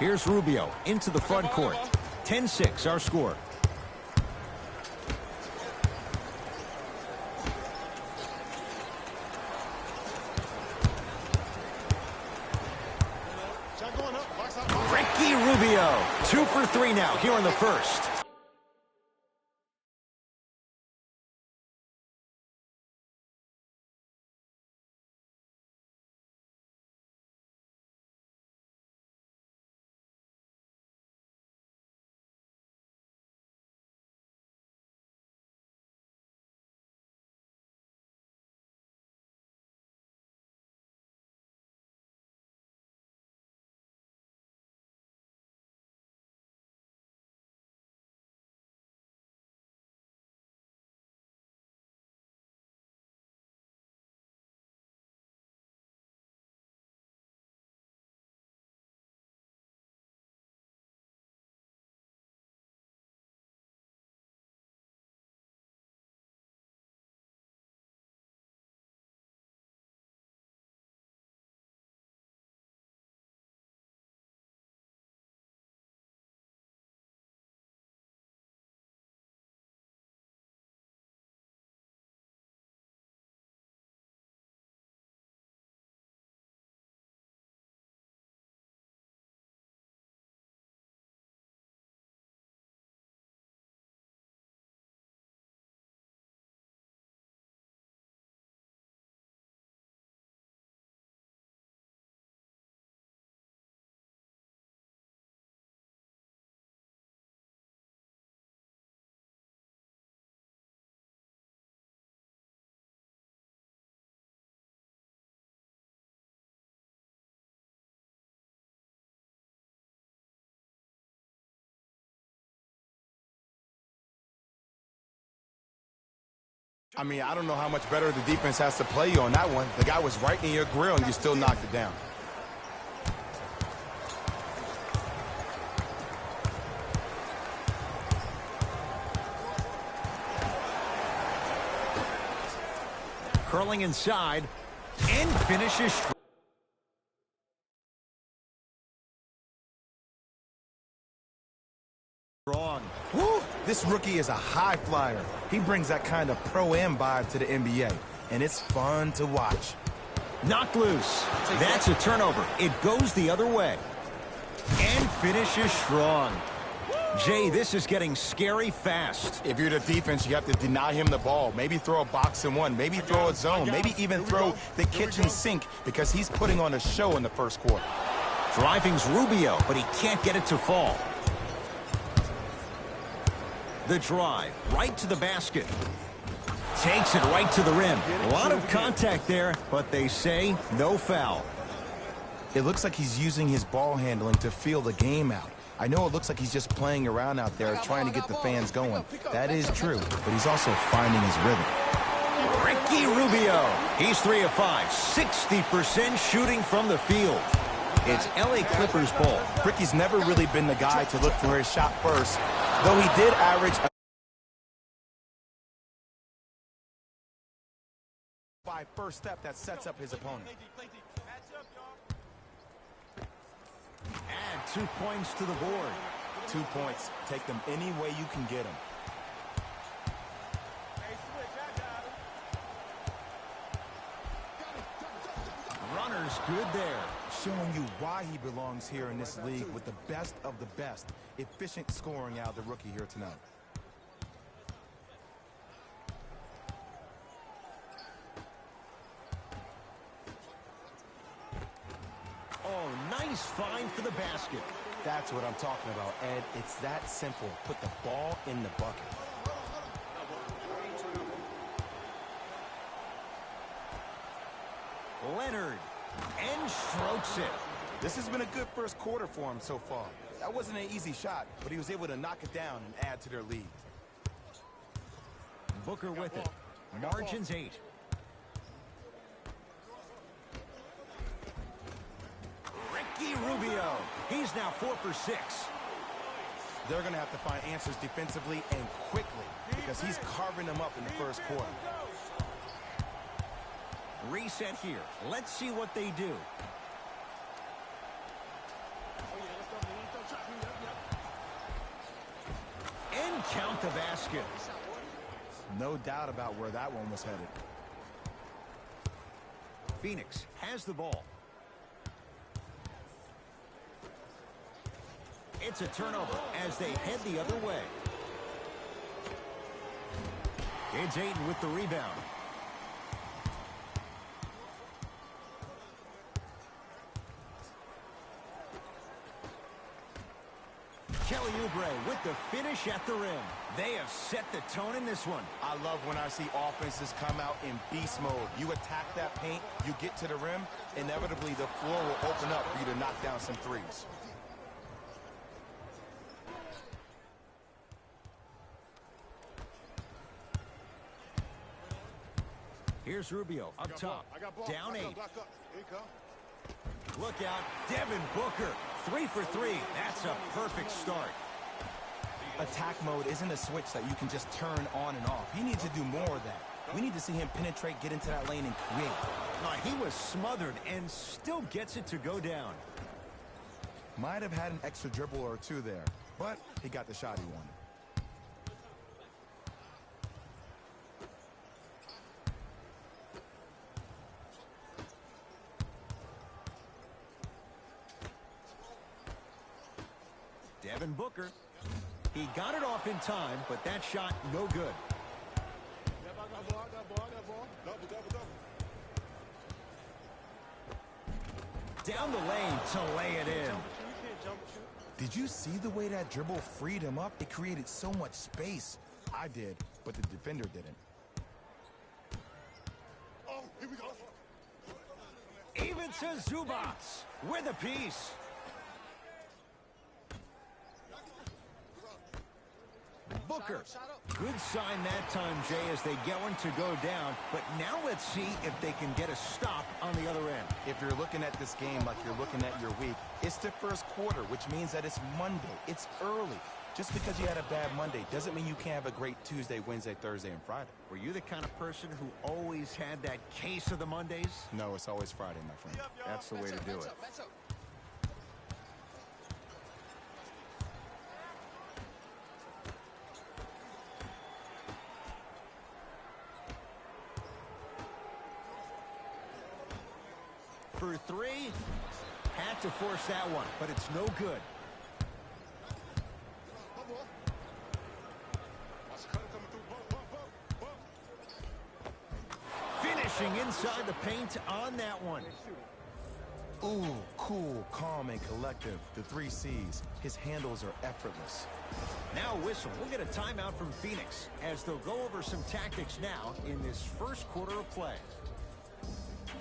Here's Rubio into the front court. 10-6 our score. Ricky Rubio, 2 for 3 now here in the first. I mean, I don't know how much better the defense has to play you on that one. The guy was right in your grill, and you still knocked it down. Curling inside and finishes strong. Woo! This rookie is a high flyer. He brings that kind of pro-am vibe to the NBA, and it's fun to watch. Knocked loose. That's a turnover. It goes the other way. And finishes strong. Jay, this is getting scary fast. If you're the defense, you have to deny him the ball. Maybe throw a box and one. Maybe throw a zone. Maybe even throw the kitchen sink because he's putting on a show in the first quarter. Driving's Rubio, but he can't get it to fall. The drive, right to the basket. Takes it right to the rim. A lot of contact there, but they say no foul. It looks like he's using his ball handling to feel the game out. I know it looks like he's just playing around out there trying to get the fans going. That is true, but he's also finding his rhythm. Ricky Rubio. He's 3 of 5, 60% shooting from the field. It's LA Clippers ball. Ricky's never really been the guy to look for his shot first, though he did average by first step that sets up his opponent. Add 2 points to the board. 2 points. Take them any way you can get them. Runner's good there. Showing you why he belongs here in this league with the best of the best. Efficient scoring out of the rookie here tonight. Oh, nice find for the basket. That's what I'm talking about, Ed. It's that simple. Put the ball in the bucket. Leonard, and strokes it. This has been a good first quarter for him so far. That wasn't an easy shot, but he was able to knock it down and add to their lead. Booker with it. Margins 8. Ricky Rubio. He's now 4 for 6. They're going to have to find answers defensively and quickly because he's carving them up in the first quarter. Reset here. Let's see what they do. the basket. No doubt about where that one was headed. Phoenix has the ball. It's a turnover as they head the other way. It's Ayton with the rebound. Kelly Oubre with the finish at the rim. They have set the tone in this one. I love when I see offenses come out in beast mode. You attack that paint, you get to the rim, inevitably the floor will open up for you to knock down some threes. Here's Rubio up top. Down 8. Look out, Devin Booker. 3 for 3. That's a perfect start. Attack mode isn't a switch that you can just turn on and off. He needs to do more of that. We need to see him penetrate, get into that lane, and create. He was smothered and still gets it to go down. Might have had an extra dribble or two there, but he got the shot he wanted. Devin Booker. He got it off in time, but that shot no good. Down the lane to lay it in. Did you see the way that dribble freed him up? It created so much space. I did, but the defender didn't. Oh, here we go. Ivica Zubac with a piece. Booker. Good sign that time, Jay, as they get one to go down. But now let's see if they can get a stop on the other end. If you're looking at this game like you're looking at your week, it's the first quarter, which means that it's Monday. It's early. Just because you had a bad Monday doesn't mean you can't have a great Tuesday, Wednesday, Thursday, and Friday. Were you the kind of person who always had that case of the Mondays? No, it's always Friday, my friend. That's the way to do it. For 3, had to force that one, but it's no good. Finishing inside the paint on that one. Ooh, cool, calm, and collective. The 3 C's. His handles are effortless. Now whistle. We'll get a timeout from Phoenix as they'll go over some tactics now in this first quarter of play.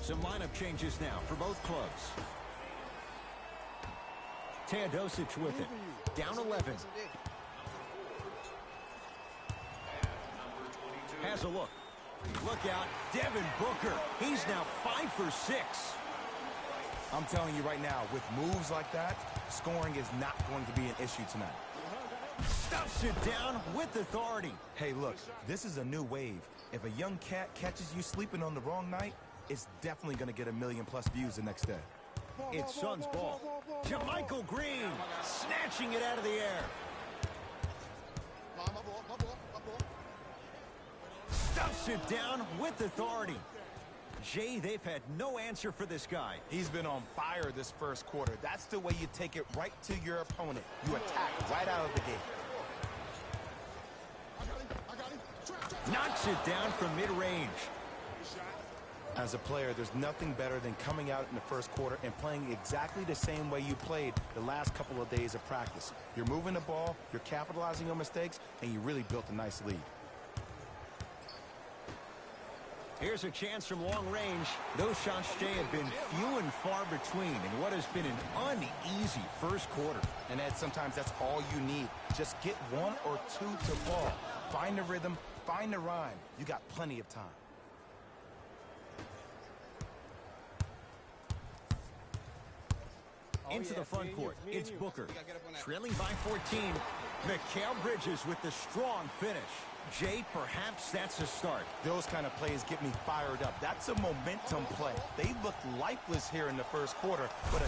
Some lineup changes now for both clubs. Teodosic with it. Down 11. Has a look. Look out. Devin Booker. He's now 5 for 6. I'm telling you right now, with moves like that, scoring is not going to be an issue tonight. Stuffs it down with authority. Hey, look, this is a new wave. If a young cat catches you sleeping on the wrong night, it's definitely going to get 1 million+ views the next day. It's Suns ball. To Michael Green. Snatching it out of the air. Stuffs it down with authority. Jay, they've had no answer for this guy. He's been on fire this first quarter. That's the way you take it right to your opponent. You attack right out of the gate. Knocks it down from mid-range. As a player, there's nothing better than coming out in the first quarter and playing exactly the same way you played the last couple of days of practice. You're moving the ball, you're capitalizing on mistakes, and you really built a nice lead. Here's a chance from long range. Those shots, Jay, have been few and far between in what has been an uneasy first quarter. And Ed, sometimes that's all you need. Just get 1 or 2 to fall. Find the rhythm, find the rhyme. You got plenty of time. Into the front court, it's Booker. Trailing by 14. Mikal Bridges with the strong finish. Jay, perhaps that's a start. Those kind of plays get me fired up. That's a momentum play. They looked lifeless here in the first quarter, but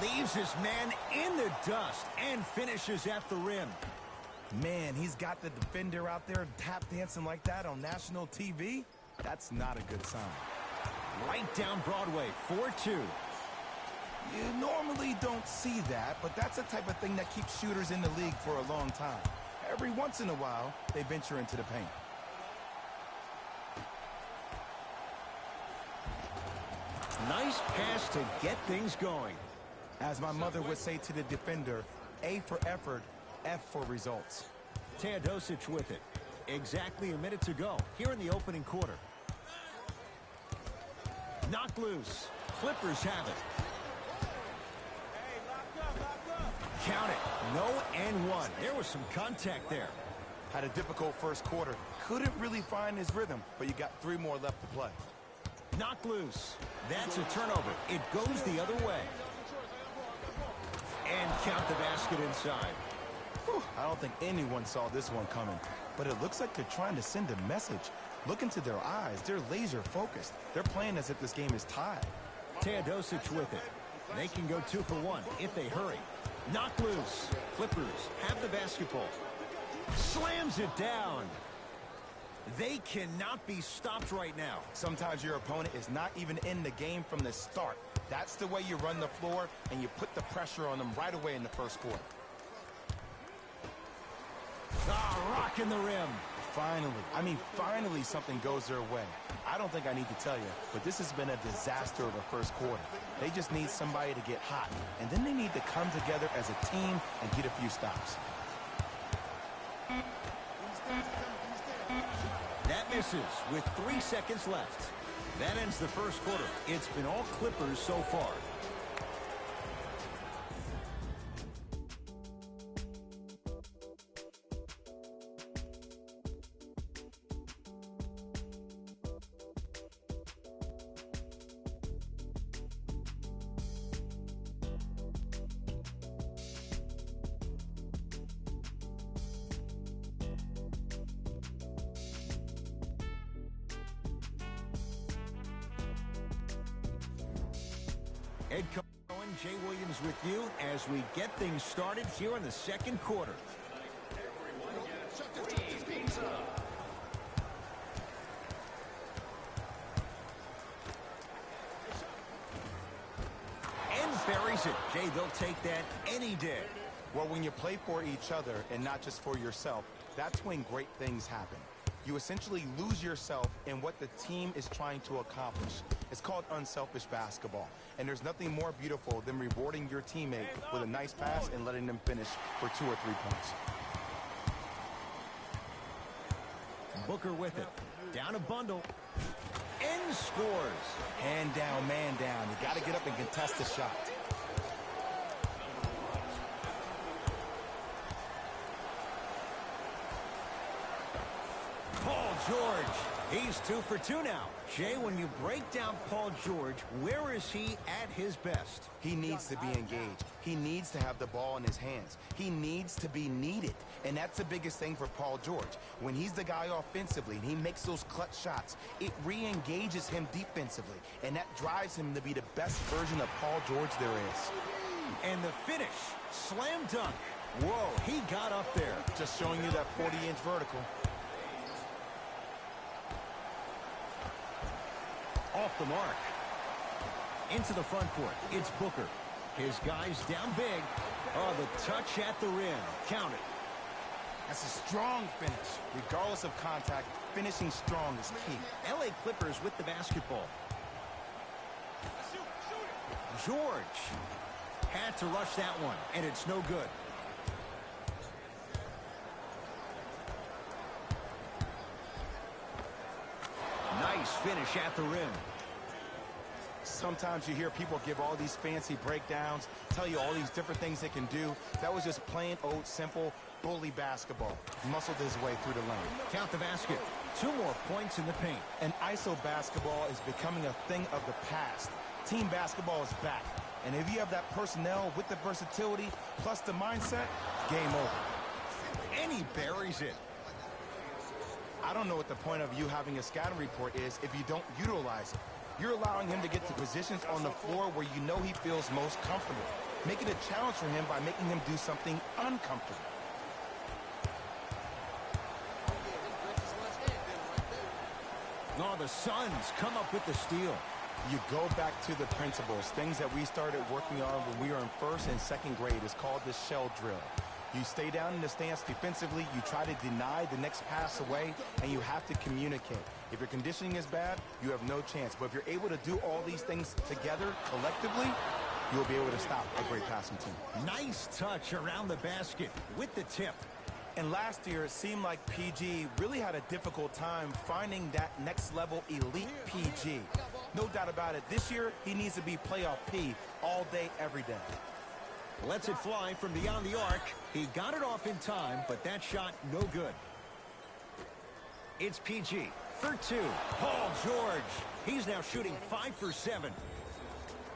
leaves his man in the dust and finishes at the rim. Man, he's got the defender out there tap dancing like that on national TV. That's not a good sign. Right down Broadway, 4-2. You normally don't see that, but that's the type of thing that keeps shooters in the league for a long time. Every once in a while, they venture into the paint. Nice pass to get things going. As my mother would say to the defender, A for effort, F for results. Teodosic with it. Exactly a minute to go here in the opening quarter. Knocked loose. Clippers have it. Count it. No and one. There was some contact there. Had a difficult first quarter. Couldn't really find his rhythm, but you got 3 more left to play. Knocked loose. That's a turnover. It goes the other way. And count the basket inside. Whew, I don't think anyone saw this one coming, but it looks like they're trying to send a message. Look into their eyes. They're laser focused. They're playing as if this game is tied. Teodosic with it. They can go 2 for 1 if they hurry. Knocked loose. Clippers have the basketball. Slams it down. They cannot be stopped right now. Sometimes your opponent is not even in the game from the start. That's the way you run the floor, and you put the pressure on them right away in the first quarter. Rocking the rim. Finally something goes their way. I don't think I need to tell you, but this has been a disaster of a first quarter. They just need somebody to get hot, and then they need to come together as a team and get a few stops. That misses with 3 seconds left. That ends the first quarter. It's been all Clippers so far. Ed Cohen, Jay Williams with you as we get things started here in the second quarter. And buries it. Jay, they'll take that any day. Well, when you play for each other and not just for yourself, that's when great things happen. You essentially lose yourself in what the team is trying to accomplish. It's called unselfish basketball. And there's nothing more beautiful than rewarding your teammate with a nice pass and letting them finish for 2 or 3 points. Booker with it. Down a bundle. And scores. Hand down, man down. You got to get up and contest the shot. Paul George. He's 2 for 2 now. Jay, when you break down Paul George, where is he at his best? He needs to be engaged. He needs to have the ball in his hands. He needs to be needed. And that's the biggest thing for Paul George. When he's the guy offensively and he makes those clutch shots, it re-engages him defensively. And that drives him to be the best version of Paul George there is. And the finish. Slam dunk. Whoa, he got up there. Just showing you that 40-inch vertical. Off the mark. Into the front court. It's Booker. His guys down big. Oh, the touch at the rim. Count it. That's a strong finish. Regardless of contact, finishing strong is key. LA Clippers with the basketball. George had to rush that one, and it's no good. Nice finish at the rim. Sometimes you hear people give all these fancy breakdowns, tell you all these different things they can do. That was just plain old simple bully basketball. Muscled his way through the lane. Count the basket. 2 more points in the paint. And ISO basketball is becoming a thing of the past. Team basketball is back. And if you have that personnel with the versatility plus the mindset, game over. And he buries it. I don't know what the point of you having a scouting report is if you don't utilize it. You're allowing him to get to positions on the floor where you know he feels most comfortable. Make it a challenge for him by making him do something uncomfortable. Oh, the Suns come up with the steal. You go back to the principles, things that we started working on when we were in first and second grade. Is called the shell drill. You stay down in the stance defensively, you try to deny the next pass away, and you have to communicate. If your conditioning is bad, you have no chance. But if you're able to do all these things together, collectively, you'll be able to stop a great passing team. Nice touch around the basket with the tip. And last year, it seemed like PG really had a difficult time finding that next level elite PG. No doubt about it. This year, he needs to be playoff P all day, every day. Lets it fly from beyond the arc. He got it off in time, but that shot no good. It's PG for two. Paul George. He's now shooting 5 for 7.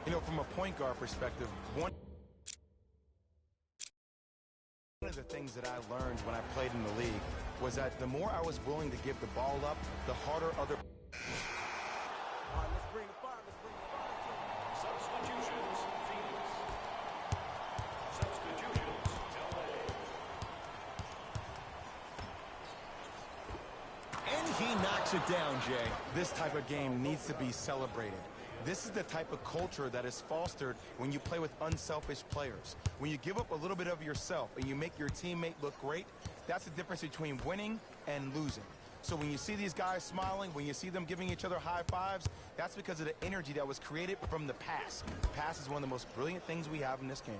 You know, from a point guard perspective, one of the things that I learned when I played in the league was that the more I was willing to give the ball up, the harder other... Substitutions, Phoenix. Substitutions, LA. And he knocks it down, Jay. This type of game needs to be celebrated. This is the type of culture that is fostered when you play with unselfish players. When you give up a little bit of yourself and you make your teammate look great, that's the difference between winning and losing. So when you see these guys smiling, when you see them giving each other high fives, that's because of the energy that was created from the pass. The pass is one of the most brilliant things we have in this game.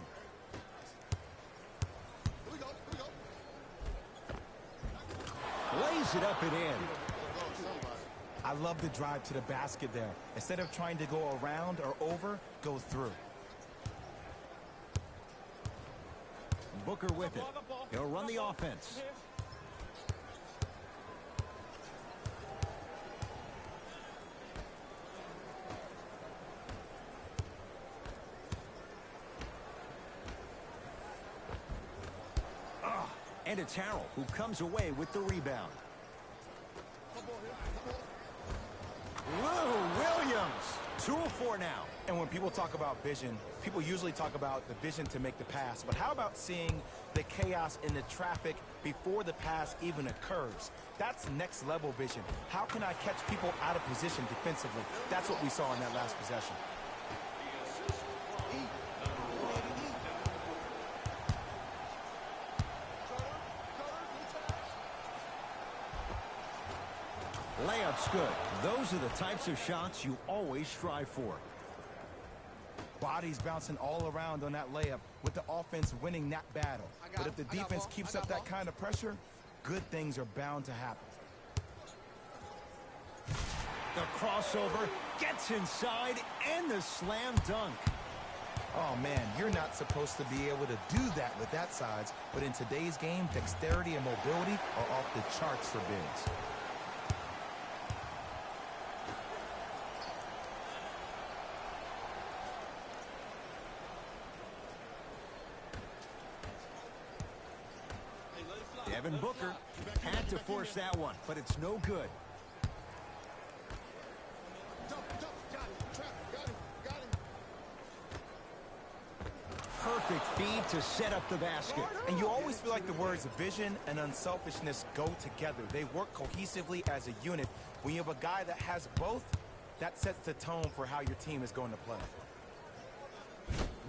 Lays it up and in. I love the drive to the basket there. Instead of trying to go around or over, go through. Booker with it. He'll run the offense. And it's Harrell who comes away with the rebound. Lou Williams, 2 of 4 now. And when people talk about vision, people usually talk about the vision to make the pass. But how about seeing the chaos in the traffic before the pass even occurs? That's next level vision. How can I catch people out of position defensively? That's what we saw in that last possession. Layup's good. Those are the types of shots you always strive for. Bodies bouncing all around on that layup with the offense winning that battle. But if the defense keeps up that kind of pressure, good things are bound to happen. The crossover gets inside and the slam dunk. Oh, man, you're not supposed to be able to do that with that size. But in today's game, dexterity and mobility are off the charts for bigs. Devin Booker had to force that one, but it's no good. Perfect feed to set up the basket. And you always feel like the words vision and unselfishness go together. They work cohesively as a unit. When you have a guy that has both, that sets the tone for how your team is going to play.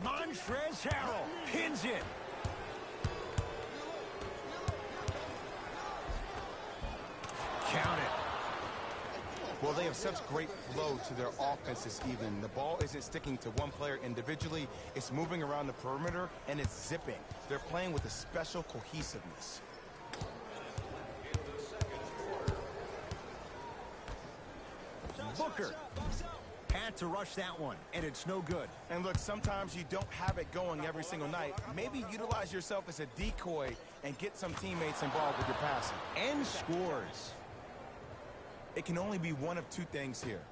Montrezl Harrell pins it. Count it. Well, they have such great flow to their offense this evening. The ball isn't sticking to one player individually. It's moving around the perimeter, and it's zipping. They're playing with a special cohesiveness. Booker had to rush that one, and it's no good. And look, sometimes you don't have it going every single night. Maybe utilize yourself as a decoy and get some teammates involved with your passing. And scores. It can only be one of two things here.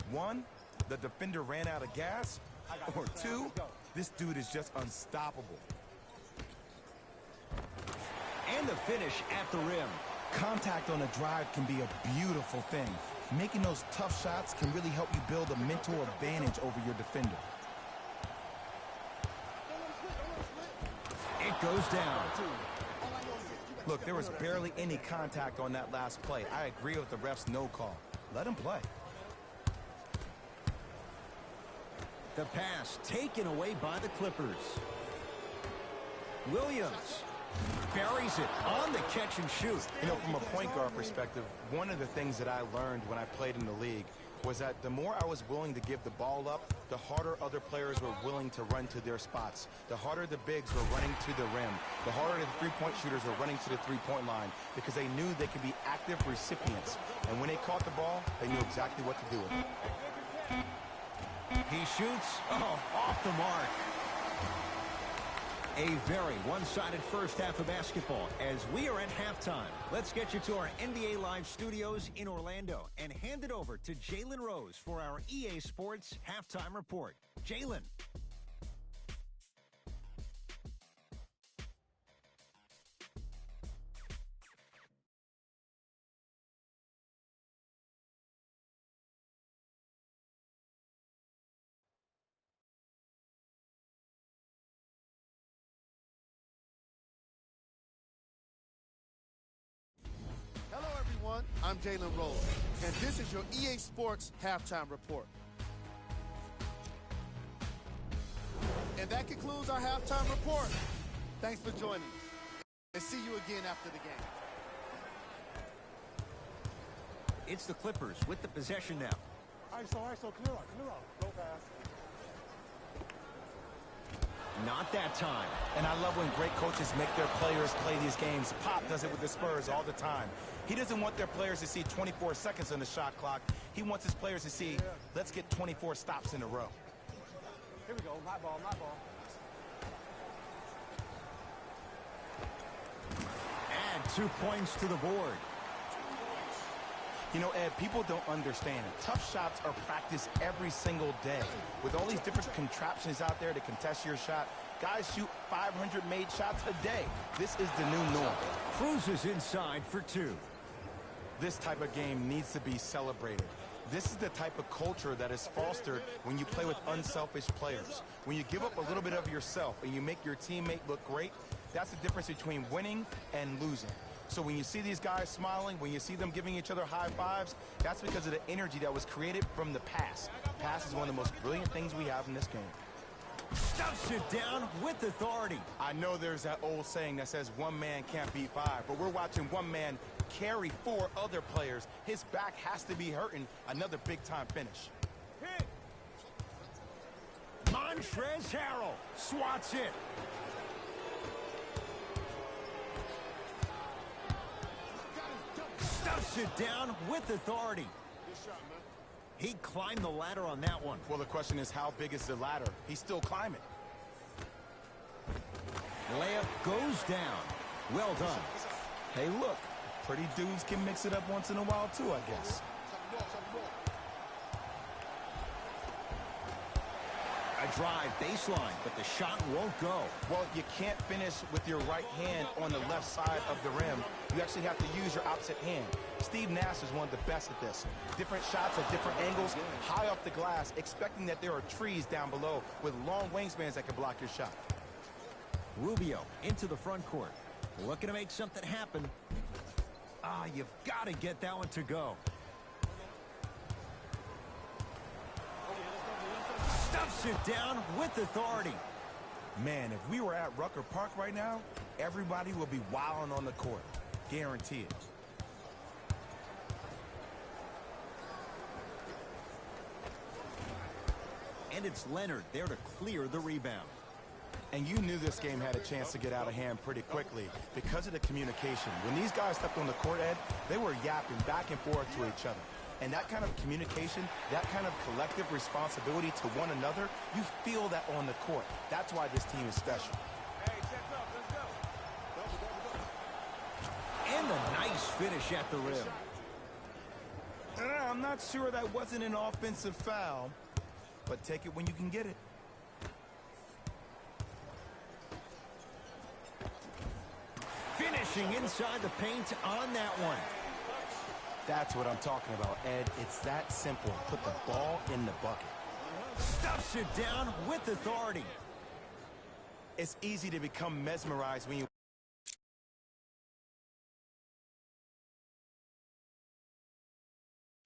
One, the defender ran out of gas. Or two, this dude is just unstoppable. And the finish at the rim. Contact on a drive can be a beautiful thing. Making those tough shots can really help you build a mental advantage over your defender. It goes down. Look, there was barely any contact on that last play. I agree with the ref's no call. Let him play. The pass taken away by the Clippers. Williams buries it on the catch and shoot. You know, from a point guard perspective, one of the things that I learned when I played in the league was that the more I was willing to give the ball up, the harder other players were willing to run to their spots. The harder the bigs were running to the rim. The harder the three-point shooters were running to the three-point line because they knew they could be active recipients. And when they caught the ball, they knew exactly what to do with it. He shoots. Oh, off the mark. A very one-sided first half of basketball as we are at halftime. Let's get you to our NBA Live studios in Orlando and hand it over to Jalen Rose for our EA Sports Halftime Report. Jalen. Hello, everyone. I'm Jalen Rose, and this is your EA Sports Halftime Report. And that concludes our halftime report. Thanks for joining us, and see you again after the game. It's the Clippers with the possession now. ISO, clear out, go pass. Not that time. And I love when great coaches make their players play these games. Pop does it with the Spurs all the time. He doesn't want their players to see 24 seconds on the shot clock. He wants his players to see, let's get 24 stops in a row. Here we go, my ball. Add 2 points to the board. You know, Ed, people don't understand. Tough shots are practiced every single day. With all these different contraptions out there to contest your shot, guys shoot 500 made shots a day. This is the new norm. Cruises inside for 2. This type of game needs to be celebrated. This is the type of culture that is fostered when you play with unselfish players. When you give up a little bit of yourself and you make your teammate look great, that's the difference between winning and losing. So when you see these guys smiling, when you see them giving each other high fives, that's because of the energy that was created from the pass. Pass is one of the most brilliant things we have in this game. Stuffs it down with authority. I know there's that old saying that says one man can't beat 5, but we're watching one man carry 4 other players. His back has to be hurting. Another big-time finish. Hit. Montrezl Harrell swats it. Stuffs it down with authority. He climbed the ladder on that one. Well, the question is, how big is the ladder? He's still climbing. Layup goes down. Well done. Hey, look, pretty dudes can mix it up once in a while, too, I guess. A drive baseline, but the shot won't go. Well, you can't finish with your right hand on the left side of the rim. You actually have to use your opposite hand. Steve Nash is one of the best at this. Different shots at different angles, high off the glass, expecting that there are trees down below with long wingspans that can block your shot. Rubio into the front court. Looking to make something happen. Ah, you've got to get that one to go. Stuffs it down with authority. Man, if we were at Rucker Park right now, everybody will be wilding on the court. Guarantee it. And it's Leonard there to clear the rebound. And you knew this game had a chance to get out of hand pretty quickly because of the communication. When these guys stepped on the court, Ed, they were yapping back and forth to each other. And that kind of communication, that kind of collective responsibility to one another, you feel that on the court. That's why this team is special. Hey, check up, let's go. And a nice finish at the rim. I'm not sure that wasn't an offensive foul, but take it when you can get it. Finishing inside the paint on that one. That's what I'm talking about, Ed. It's that simple. Put the ball in the bucket. Stuffs it down with authority. It's easy to become mesmerized when you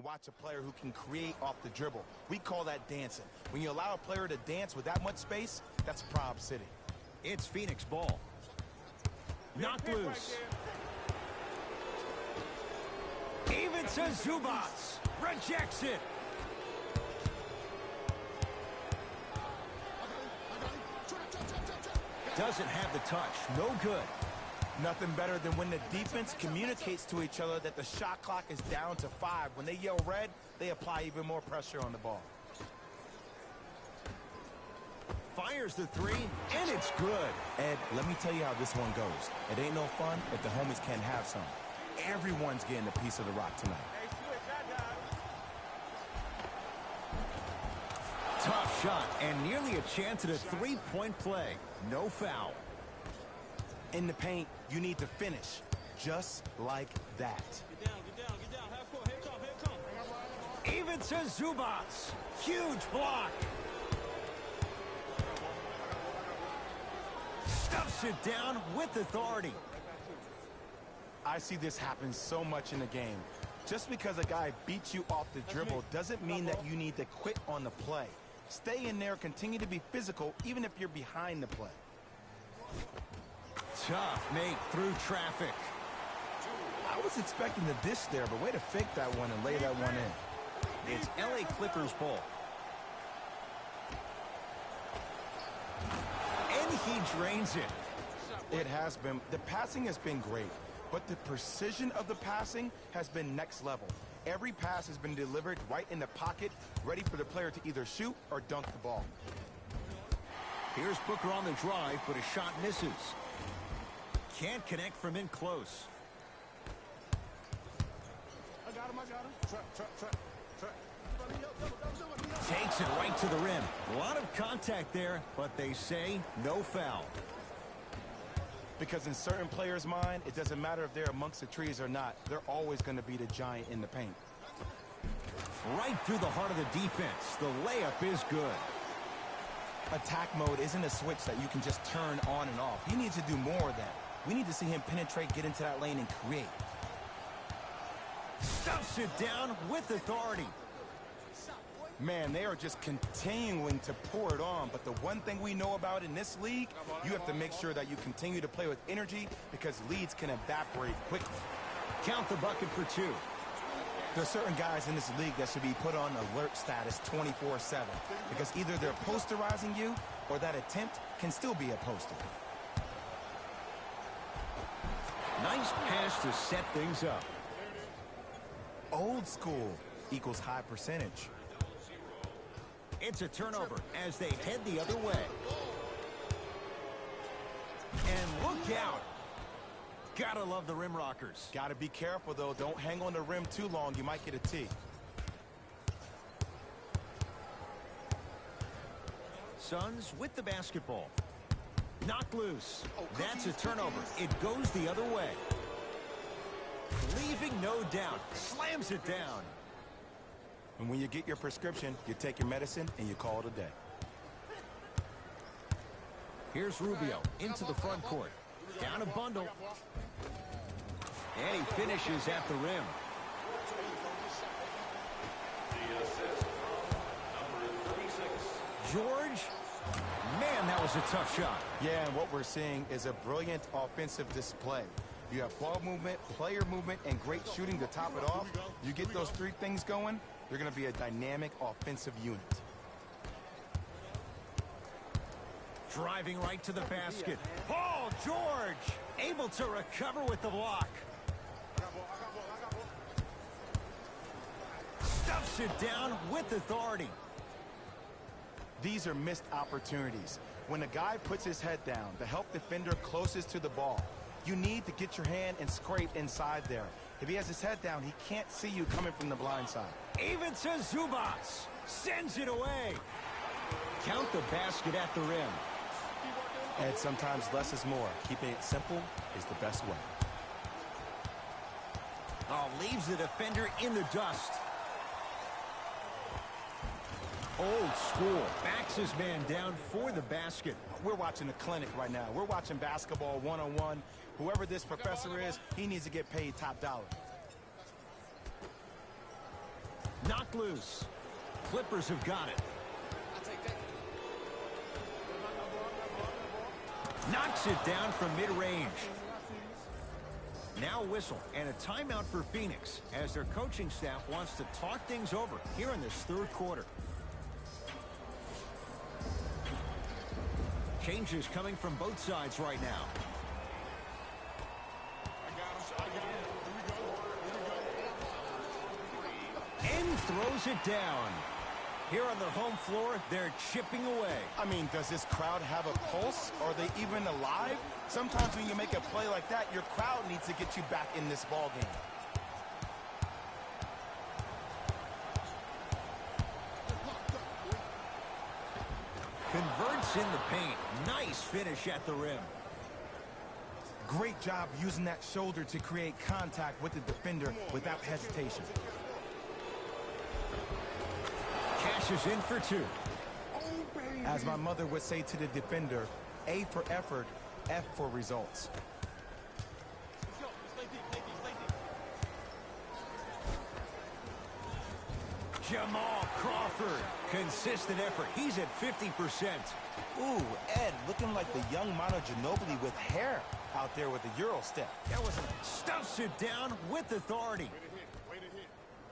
watch a player who can create off the dribble. We call that dancing. When you allow a player to dance with that much space, that's Prob City. It's Phoenix ball. Knocked loose. Even to Zubats. Rejects it. Doesn't have the touch. No good. Nothing better than when the defense communicates to each other that the shot clock is down to 5. When they yell red, they apply even more pressure on the ball. Fires the three, and it's good. Ed, let me tell you how this one goes. It ain't no fun if the homies can't have some. Everyone's getting a piece of the rock tonight. Tough shot, and nearly a chance at a three-point play. No foul. In the paint, you need to finish just like that. Get down. Half court. Here come. Even to Zubats. Huge block. Stuffs it down with authority. I see this happen so much in the game. Just because a guy beats you off the dribble doesn't mean that you need to quit on the play. Stay in there, continue to be physical, even if you're behind the play. Tough make through traffic. I was expecting the dish there, but way to fake that one and lay that one in. It's LA Clippers ball. And he drains it. It has been. The passing has been great, but the precision of the passing has been next level. Every pass has been delivered right in the pocket, ready for the player to either shoot or dunk the ball. Here's Booker on the drive, but a shot misses. Can't connect from in close. I got him. Trap. Takes it right to the rim. A lot of contact there, but they say no foul. Because in certain players' mind, it doesn't matter if they're amongst the trees or not. They're always going to be the giant in the paint. Right through the heart of the defense. The layup is good. Attack mode isn't a switch that you can just turn on and off. He needs to do more of that. We need to see him penetrate, get into that lane, and create. Stuffs it down with authority. Man, they are just continuing to pour it on. But the one thing we know about in this league, you have to make sure that you continue to play with energy because leads can evaporate quickly. Count the bucket for two. There's certain guys in this league that should be put on alert status 24/7 because either they're posterizing you or that attempt can still be a poster. Nice pass to set things up. Old school equals high percentage. It's a turnover as they head the other way. And look out. Gotta love the rim rockers. Gotta be careful, though. Don't hang on the rim too long. You might get a tee. Suns with the basketball. Knocked loose. That's a turnover. It goes the other way. Leaving no doubt. Slams it down. And when you get your prescription, you take your medicine and you call it a day. Here's Rubio into the front court. Down a bundle. And he finishes at the rim. George, man, that was a tough shot. Yeah, and what we're seeing is a brilliant offensive display. You have ball movement, player movement, and great shooting to top it off. You get those three things going, you're going to be a dynamic offensive unit. Driving right to the basket. Paul George able to recover with the block. Stuffs it down with authority. These are missed opportunities. When a guy puts his head down, the help defender closest to the ball, you need to get your hand and scrape inside there. If he has his head down, he can't see you coming from the blind side. Even to Zubats. Sends it away. Count the basket at the rim. And sometimes less is more. Keeping it simple is the best way. Oh, leaves the defender in the dust. Old school. Backs his man down for the basket. We're watching a clinic right now. We're watching basketball one-on-one. Whoever this professor is, he needs to get paid top dollar. Knocked loose. Clippers have got it. Knocks it down from mid-range. Now whistle and a timeout for Phoenix as their coaching staff wants to talk things over here in this third quarter. Changes coming from both sides right now. And throws it down. Here on their home floor, they're chipping away. I mean, does this crowd have a pulse? Are they even alive? Sometimes when you make a play like that, your crowd needs to get you back in this ball game. Converts in the paint. Nice finish at the rim. Great job using that shoulder to create contact with the defender without hesitation. Cashes in for two. As my mother would say to the defender, A for effort, F for results. Jamal Crawford. Consistent effort. He's at 50%. Ooh, Ed, looking like the young Manu Ginobili with hair out there with the Euro step. That was stuffs it down with authority.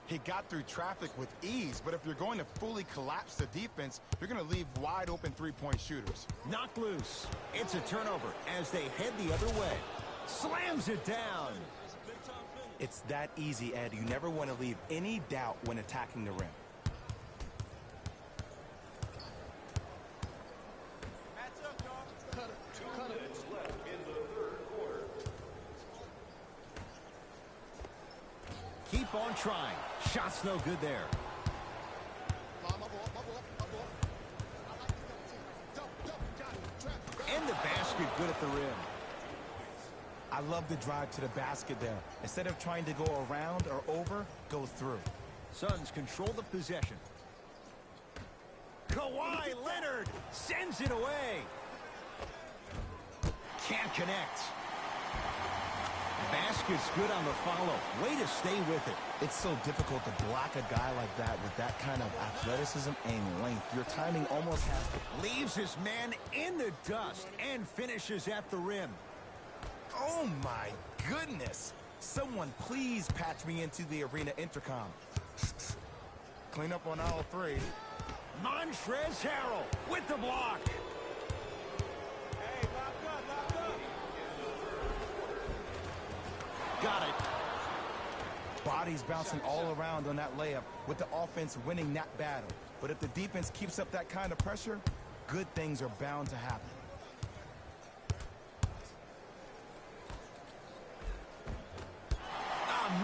He got through traffic with ease, but if you're going to fully collapse the defense, you're going to leave wide open three-point shooters. Knocked loose. It's a turnover as they head the other way. Slams it down. It's that easy, Ed. You never want to leave any doubt when attacking the rim. Keep on trying. Shot's no good there. And the basket good at the rim. I love the drive to the basket there. Instead of trying to go around or over, go through. Suns control the possession. Kawhi Leonard sends it away. Can't connect. Basket's good on the follow. Way to stay with it. It's so difficult to block a guy like that with that kind of athleticism and length. Your timing almost has to... Leaves his man in the dust and finishes at the rim. Oh, my goodness. Someone please patch me into the arena intercom. Clean up on aisle 3. Montrezl Harrell with the block. Hey, lock up. Got it. Bodies bouncing all around on that layup with the offense winning that battle. But if the defense keeps up that kind of pressure, good things are bound to happen.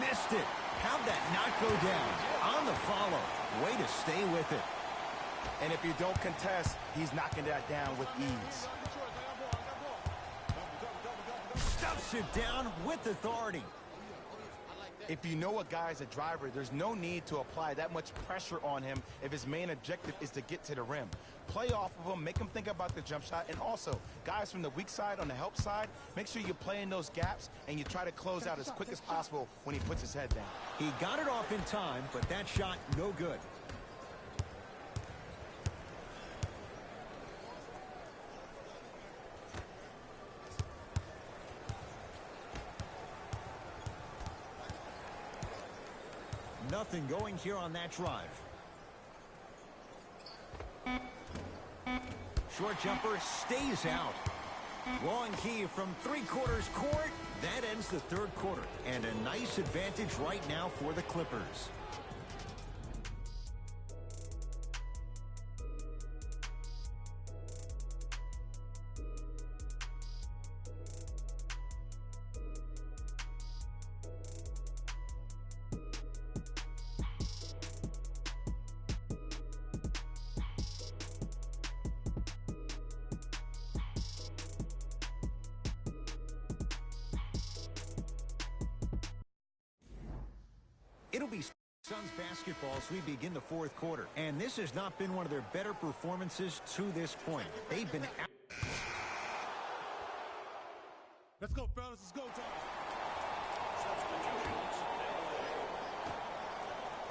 Missed it. How'd that not go down? On the follow. Way to stay with it. And if you don't contest, he's knocking that down with ease. Stuffs it down with authority. If you know a guy's a driver, there's no need to apply that much pressure on him if his main objective is to get to the rim. Play off of him, make him think about the jump shot, and also, guys from the weak side on the help side, make sure you play in those gaps and you try to close out as quick as possible when he puts his head down. He got it off in time, but that shot no good. Nothing going here on that drive. Short jumper stays out. Long key from three-quarters court. That ends the third quarter. And a nice advantage right now for the Clippers. It'll be Suns basketball as we begin the fourth quarter. And this has not been one of their better performances to this point. They've been out. Let's go, fellas. It's go time.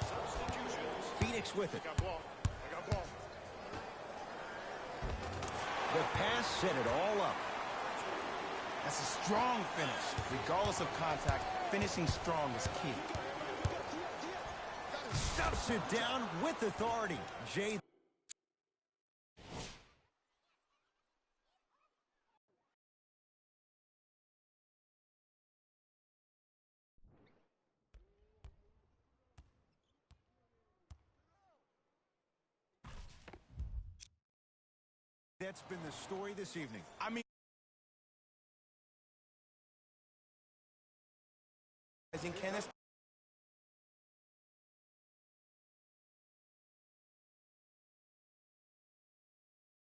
Substitutions. Phoenix with it. I got ball. I got ball. The pass set it all up. That's a strong finish. Regardless of contact, finishing strong is key. Stuffs it down with authority. Jay. That's been the story this evening. I mean, can this